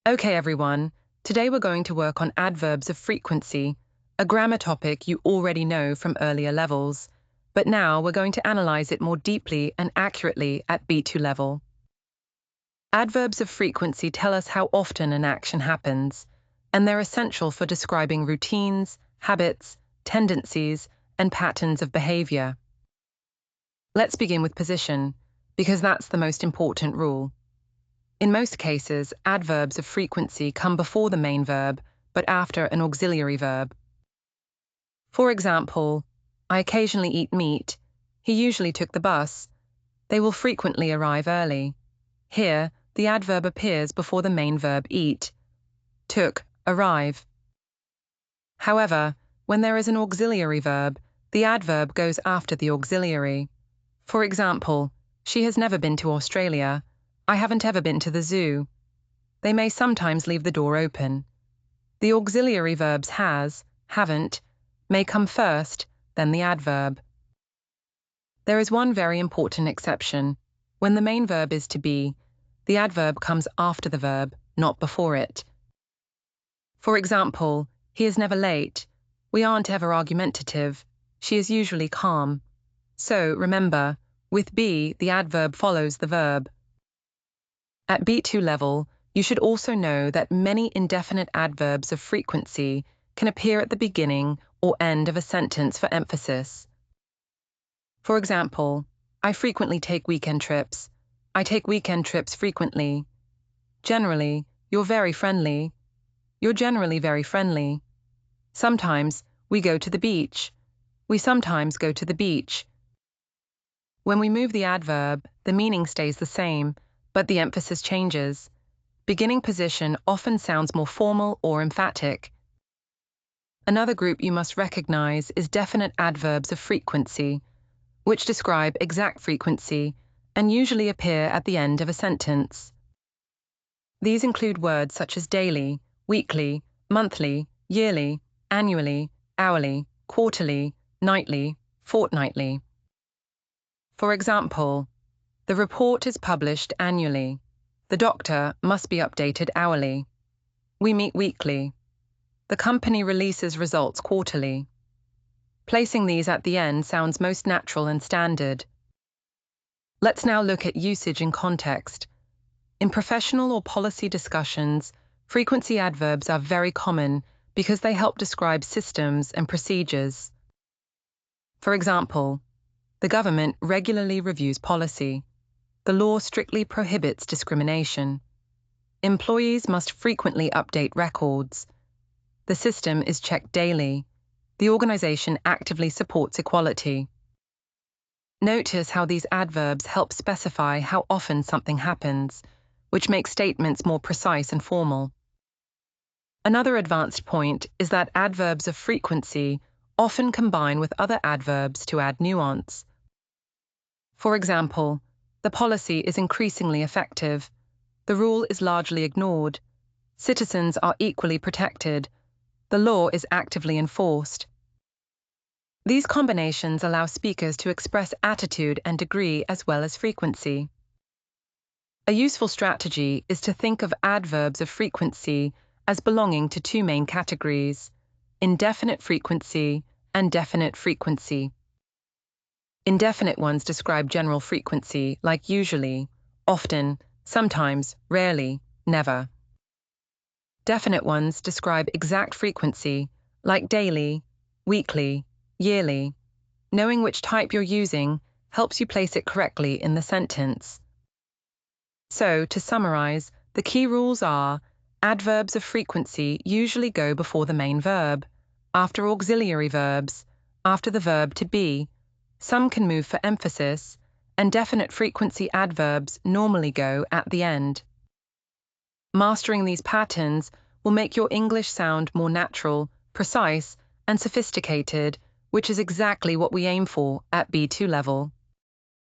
Okay, everyone. Today we're going to work on adverbs of frequency, a grammar topic you already know from earlier levels, but now we're going to analyze it more deeply and accurately at B2 level. Adverbs of frequency tell us how often an action happens, and they're essential for describing routines, habits, tendencies, and patterns of behavior. Let's begin with position, because that's the most important rule. In most cases, adverbs of frequency come before the main verb, but after an auxiliary verb. For example, I occasionally eat meat. He usually took the bus. They will frequently arrive early. Here, the adverb appears before the main verb eat. Took, arrive. However, when there is an auxiliary verb, the adverb goes after the auxiliary. For example, she has never been to Australia. I haven't ever been to the zoo. They may sometimes leave the door open. The auxiliary verbs has, haven't, may come first, then the adverb. There is one very important exception. When the main verb is to be, the adverb comes after the verb, not before it. For example, he is never late. We aren't ever argumentative. She is usually calm. So, remember, with be, the adverb follows the verb. At B2 level, you should also know that many indefinite adverbs of frequency can appear at the beginning or end of a sentence for emphasis. For example, I frequently take weekend trips. I take weekend trips frequently. Generally, you're very friendly. You're generally very friendly. Sometimes, we go to the beach. We sometimes go to the beach. When we move the adverb, the meaning stays the same, but the emphasis changes. Beginning position often sounds more formal or emphatic. Another group you must recognize is definite adverbs of frequency, which describe exact frequency and usually appear at the end of a sentence. These include words such as daily, weekly, monthly, yearly, annually, hourly, quarterly, nightly, fortnightly. For example, the report is published annually. The doctor must be updated hourly. We meet weekly. The company releases results quarterly. Placing these at the end sounds most natural and standard. Let's now look at usage in context. In professional or policy discussions, frequency adverbs are very common because they help describe systems and procedures. For example, the government regularly reviews policy. The law strictly prohibits discrimination. Employees must frequently update records. The system is checked daily. The organization actively supports equality. Notice how these adverbs help specify how often something happens, which makes statements more precise and formal. Another advanced point is that adverbs of frequency often combine with other adverbs to add nuance. For example, the policy is increasingly effective. The rule is largely ignored. Citizens are equally protected. The law is actively enforced. These combinations allow speakers to express attitude and degree as well as frequency. A useful strategy is to think of adverbs of frequency as belonging to two main categories: indefinite frequency and definite frequency. Indefinite ones describe general frequency, like usually, often, sometimes, rarely, never. Definite ones describe exact frequency, like daily, weekly, yearly. Knowing which type you're using helps you place it correctly in the sentence. So, to summarize, the key rules are: adverbs of frequency usually go before the main verb, after auxiliary verbs, after the verb to be. Some can move for emphasis, and definite frequency adverbs normally go at the end. Mastering these patterns will make your English sound more natural, precise, and sophisticated, which is exactly what we aim for at B2 level.